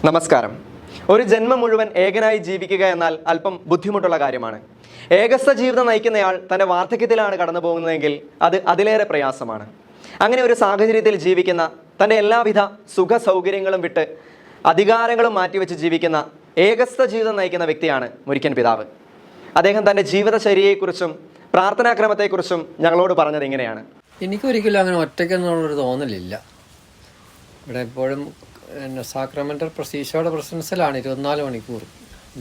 നമസ്കാരം. ഒരു ജന്മം മുഴുവൻ ഏകനായി ജീവിക്കുക എന്നാൽ അല്പം ബുദ്ധിമുട്ടുള്ള കാര്യമാണ്. ഏകസ്ഥ ജീവിതം നയിക്കുന്നയാൾ തൻ്റെ വാർദ്ധക്യത്തിലാണ് കടന്നു പോകുന്നതെങ്കിൽ അത് അതിലേറെ പ്രയാസമാണ്. അങ്ങനെ ഒരു സാഹചര്യത്തിൽ ജീവിക്കുന്ന, തൻ്റെ എല്ലാവിധ സുഖ സൗകര്യങ്ങളും വിട്ട് അധികാരങ്ങളും മാറ്റിവെച്ച് ജീവിക്കുന്ന ഏകസ്ഥ ജീവിതം നയിക്കുന്ന വ്യക്തിയാണ് മുരിക്കൻ പിതാവ്. അദ്ദേഹം തൻ്റെ ജീവിതചര്യയെക്കുറിച്ചും പ്രാർത്ഥനാക്രമത്തെക്കുറിച്ചും ഞങ്ങളോട് പറഞ്ഞത് ഇങ്ങനെയാണ്. എനിക്കൊരിക്കലും അങ്ങനെ ഒറ്റയ്ക്കെന്നുള്ളൊരു തോന്നലില്ല. ഇവിടെ എപ്പോഴും സാക്രമെൻ്റൽ ഈശോയുടെ പ്രസൻസിലാണ് 24 മണിക്കൂർ.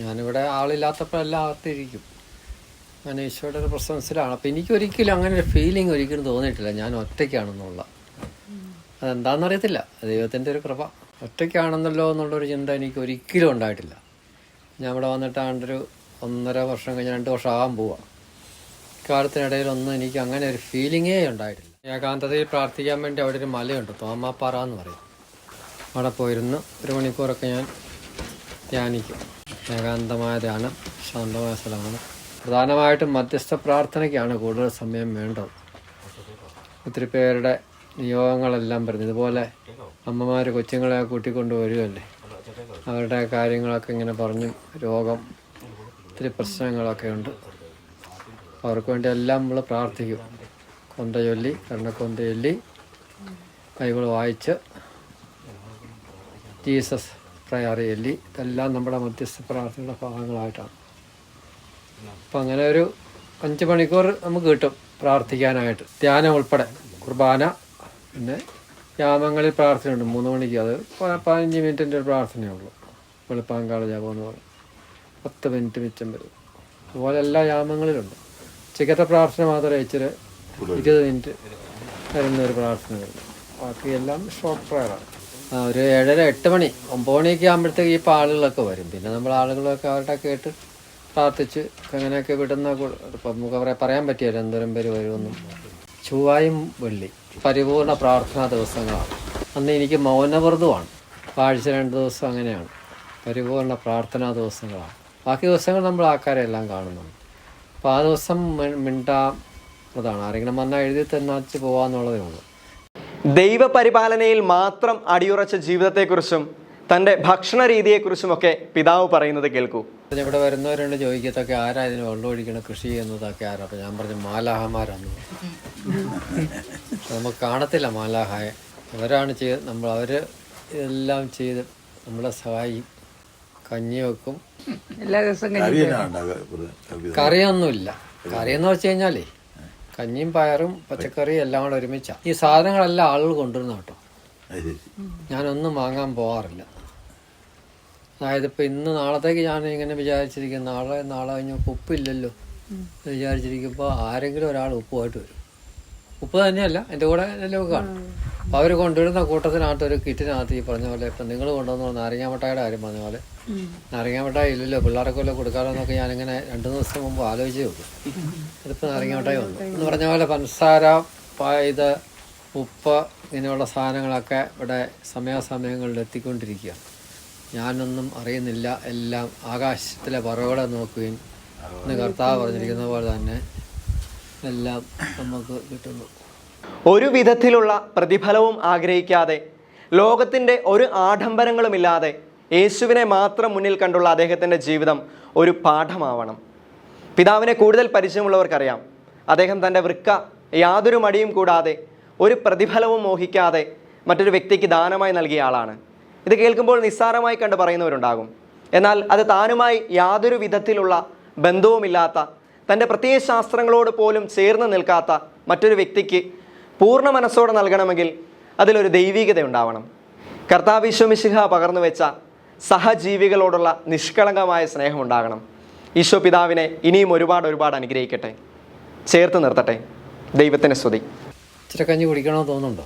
ഞാനിവിടെ ആളില്ലാത്തപ്പോൾ എല്ലാം അകത്തിരിക്കും. അങ്ങനെ ഈശോയുടെ ഒരു പ്രസൻസിലാണ്. അപ്പോൾ എനിക്കൊരിക്കലും അങ്ങനെ ഒരു ഫീലിംഗ് ഒരിക്കലും തോന്നിയിട്ടില്ല ഞാൻ ഒറ്റയ്ക്കാണെന്നുള്ള. അതെന്താണെന്നറിയത്തില്ല, ദൈവത്തിൻ്റെ ഒരു കൃപ. ഒറ്റയ്ക്കാണെന്നല്ലോ എന്നുള്ളൊരു ചിന്ത എനിക്ക് ഒരിക്കലും ഉണ്ടായിട്ടില്ല. ഞാൻ ഇവിടെ വന്നിട്ടാണ്ടൊരു 1.5 വർഷം കഴിഞ്ഞ് 2 വർഷം ആകാൻ പോവാം. ഇക്കാലത്തിനിടയിലൊന്നും എനിക്ക് അങ്ങനെ ഒരു ഫീലിങ്ങേ ഉണ്ടായിട്ടില്ല. ഏകാന്തതയിൽ പ്രാർത്ഥിക്കാൻ വേണ്ടി അവിടെ ഒരു മലയുണ്ട്, തോമാപ്പാറ എന്ന് പറയും. അവിടെ പോയിരുന്ന് 1 മണിക്കൂറൊക്കെ ഞാൻ ധ്യാനിക്കും. ഏകാന്തമായ ധ്യാനം, ശാന്തമായ സ്ഥലമാണ്. പ്രധാനമായിട്ടും മധ്യസ്ഥ പ്രാർത്ഥനയ്ക്കാണ് കൂടുതൽ സമയം വേണ്ടത്. ഒത്തിരി പേരുടെ നിയോഗങ്ങളെല്ലാം പറഞ്ഞു. ഇതുപോലെ അമ്മമാർ കൊച്ചുങ്ങളെ കൂട്ടിക്കൊണ്ട് വരികയല്ലേ, അവരുടെ കാര്യങ്ങളൊക്കെ ഇങ്ങനെ പറഞ്ഞു. രോഗം, ഒത്തിരി പ്രശ്നങ്ങളൊക്കെ ഉണ്ട്. അവർക്ക് വേണ്ടി എല്ലാം നമ്മൾ പ്രാർത്ഥിക്കും. കൊന്ത ചൊല്ലി, കരുണക്കൊന്ത ചൊല്ലി, ബൈബിൾ വായിച്ച്, ജീസസ് പ്രയർ ചൊല്ലി, ഇതെല്ലാം നമ്മുടെ മധ്യസ്ഥ പ്രാർത്ഥനയുടെ ഭാഗങ്ങളായിട്ടാണ്. അപ്പം അങ്ങനെ ഒരു 5 മണിക്കൂർ നമുക്ക് കിട്ടും പ്രാർത്ഥിക്കാനായിട്ട്, ധ്യാനം ഉൾപ്പെടെ. കുർബാന, പിന്നെ യാമങ്ങളിൽ പ്രാർത്ഥനയുണ്ട് 3 മണിക്ക്. അത് 15 മിനിറ്റിൻ്റെ ഒരു പ്രാർത്ഥനയുള്ളൂ. വെളുപ്പാങ്കാല ജപം എന്ന് പറയും, 10 മിനിറ്റ് മിച്ചം വരും. അതുപോലെ എല്ലാ യാമങ്ങളിലുണ്ട്. ഉച്ചക്കത്തെ പ്രാർത്ഥന മാത്രമേ ഇച്ചിരി 20 മിനിറ്റ് വരുന്നൊരു പ്രാർത്ഥന വരും. ബാക്കിയെല്ലാം ഷോർട്ട് പ്രയറാണ്. ഒരു 7:30-8 മണി 9 മണിയൊക്കെ ആകുമ്പോഴത്തേക്ക് ഇപ്പോൾ ആളുകളൊക്കെ വരും. പിന്നെ നമ്മൾ ആളുകളൊക്കെ അവരുടെ കേട്ട് പ്രാർത്ഥിച്ച് അങ്ങനെയൊക്കെ വിടുന്ന. ഇപ്പം നമുക്ക് പറയാൻ പറ്റിയല്ലോ എന്തോരം പേര് വരുമെന്നും. ചൊവ്വായും വെള്ളി പരിപൂർണ പ്രാർത്ഥനാ ദിവസങ്ങളാണ്. അന്ന് എനിക്ക് മൗനവ്രതമാണ്. ആഴ്ച 2 ദിവസം അങ്ങനെയാണ് പരിപൂർണ പ്രാർത്ഥനാ ദിവസങ്ങളാണ്. ബാക്കി ദിവസങ്ങൾ നമ്മൾ ആൾക്കാരെല്ലാം കാണുന്നുണ്ട്. അപ്പോൾ ആ ദിവസം മിണ്ടാതാണ്. ആരെങ്കിലും വന്നാൽ എഴുതി തന്നാച്ച് പോകാമെന്നുള്ളതേ ഉള്ളൂ. ദൈവപരിപാലനയിൽ മാത്രം അടിയുറച്ച ജീവിതത്തെക്കുറിച്ചും തൻ്റെ ഭക്ഷണ രീതിയെക്കുറിച്ചുമൊക്കെ പിതാവ് പറയുന്നത് കേൾക്കൂ. ഇവിടെ വരുന്നവരുണ്ട്, ചോദിക്കത്തൊക്കെ ആരാ ഇതിന് വെള്ളം ഒഴിക്കണം, കൃഷി ചെയ്യുന്നതൊക്കെ ആരാ. അപ്പോൾ ഞാൻ പറഞ്ഞു മാലാഹമാരാന്ന്. നമുക്ക് കാണത്തില്ല മാലാഹായെ. അവരാണ് അവർ ഇതെല്ലാം ചെയ്ത് നമ്മളെ സഹായിക്കും. കഞ്ഞി വെക്കും. എല്ലാ ദിവസവും കറിയൊന്നുമില്ല. കറിയെന്ന് വെച്ച് കഴിഞ്ഞാലേ കഞ്ഞിയും പയറും പച്ചക്കറിയും എല്ലാം കൂടെ ഒരുമിച്ചാണ്. ഈ സാധനങ്ങളെല്ലാം ആളുകൾ കൊണ്ടുവരുന്ന കേട്ടോ. ഞാനൊന്നും വാങ്ങാൻ പോകാറില്ല. അതായത് ഇപ്പം ഇന്ന് നാളത്തേക്ക് ഞാൻ ഇങ്ങനെ വിചാരിച്ചിരിക്കും, നാളെ കഴിഞ്ഞാൽ ഉപ്പില്ലല്ലോ വിചാരിച്ചിരിക്കുമ്പോൾ ആരെങ്കിലും ഒരാൾ ഉപ്പുമായിട്ട് വരും. ഉപ്പ് തന്നെയല്ല, എൻ്റെ കൂടെ എല്ലാം കാണും. അപ്പോൾ അവർ കൊണ്ടുവരുന്ന കൂട്ടത്തിനകത്ത് ഒരു കിറ്റിനകത്ത് ഈ പറഞ്ഞ പോലെ ഇപ്പം നിങ്ങൾ കൊണ്ടുവന്ന നാരങ്ങാമിഠായിയുടെ കാര്യം പറഞ്ഞ പോലെ നാരങ്ങാമിഠായി ഇല്ലല്ലോ, പിള്ളേർക്ക് വല്ലതും കൊടുക്കാമല്ലോ എന്നൊക്കെ ഞാനിങ്ങനെ 2 ദിവസം മുമ്പ് ആലോചിച്ചേ ഉള്ളൂ. അതിപ്പോൾ നാരങ്ങാമിഠായി വന്നു എന്ന് പറഞ്ഞ പോലെ പഞ്ചസാര, ഇത്, ഉപ്പ്, ഇങ്ങനെയുള്ള സാധനങ്ങളൊക്കെ ഇവിടെ സമയാസമയങ്ങളിൽ എത്തിക്കൊണ്ടിരിക്കുക. ഞാനൊന്നും അറിയുന്നില്ല. എല്ലാം ആകാശത്തിലെ പറവകളെ നോക്കുകയും ഇന്ന് കർത്താവ് പറഞ്ഞിരിക്കുന്ന പോലെ തന്നെ എല്ലാം നമുക്ക് കിട്ടുന്നു. ഒരു വിധത്തിലുള്ള പ്രതിഫലവും ആഗ്രഹിക്കാതെ, ലോകത്തിൻ്റെ ഒരു ആഡംബരങ്ങളുമില്ലാതെ യേശുവിനെ മാത്രം മുന്നിൽ കണ്ടുള്ള അദ്ദേഹത്തിൻ്റെ ജീവിതം ഒരു പാഠമാവണം. പിതാവിനെ കൂടുതൽ പരിചയമുള്ളവർക്കറിയാം, അദ്ദേഹം തൻ്റെ വൃക്ക യാതൊരു മടിയും കൂടാതെ, ഒരു പ്രതിഫലവും മോഹിക്കാതെ മറ്റൊരു വ്യക്തിക്ക് ദാനമായി നൽകിയ ആളാണ്. ഇത് കേൾക്കുമ്പോൾ നിസ്സാരമായി കണ്ട് പറയുന്നവരുണ്ടാകും. എന്നാൽ അത് താനുമായി യാതൊരു വിധത്തിലുള്ള ബന്ധവുമില്ലാത്ത, തൻ്റെ പ്രത്യയശാസ്ത്രങ്ങളോട് പോലും ചേർന്ന് നിൽക്കാത്ത മറ്റൊരു വ്യക്തിക്ക് പൂർണ്ണ മനസ്സോടെ നൽകണമെങ്കിൽ അതിലൊരു ദൈവികത ഉണ്ടാവണം. കർത്താവ് ഈശോ മിശിഹ പകർന്നു വെച്ച സഹജീവികളോടുള്ള നിഷ്കളങ്കമായ സ്നേഹം ഉണ്ടാകണം. ഈശോ പിതാവിനെ ഇനിയും ഒരുപാട് അനുഗ്രഹിക്കട്ടെ, ചേർത്ത് നിർത്തട്ടെ. ദൈവത്തിന് സ്തുതി. ഇച്ചിരി കഞ്ഞി കുടിക്കണമെന്ന് തോന്നുന്നുണ്ടോ?